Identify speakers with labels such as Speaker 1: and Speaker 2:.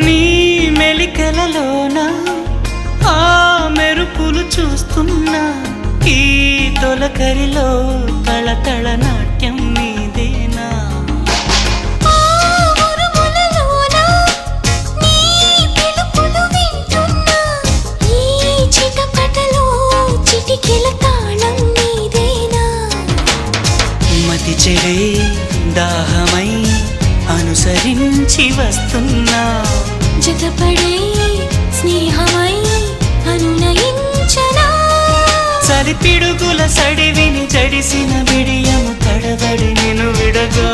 Speaker 1: నీ మెలికలలోన ఆ మెరుపులు చూస్తున్నా ఈ తొలకరిలో తళతళ నాట్యం నీదేనా మతి చెడే దాహమై అనుసరించి వస్తున్నా
Speaker 2: జతపడే స్నేహమై అనునయించనా
Speaker 1: చలి పిడుగుల సడివిని జడిసిన బిడియము తడబడి నిన్ను విడగా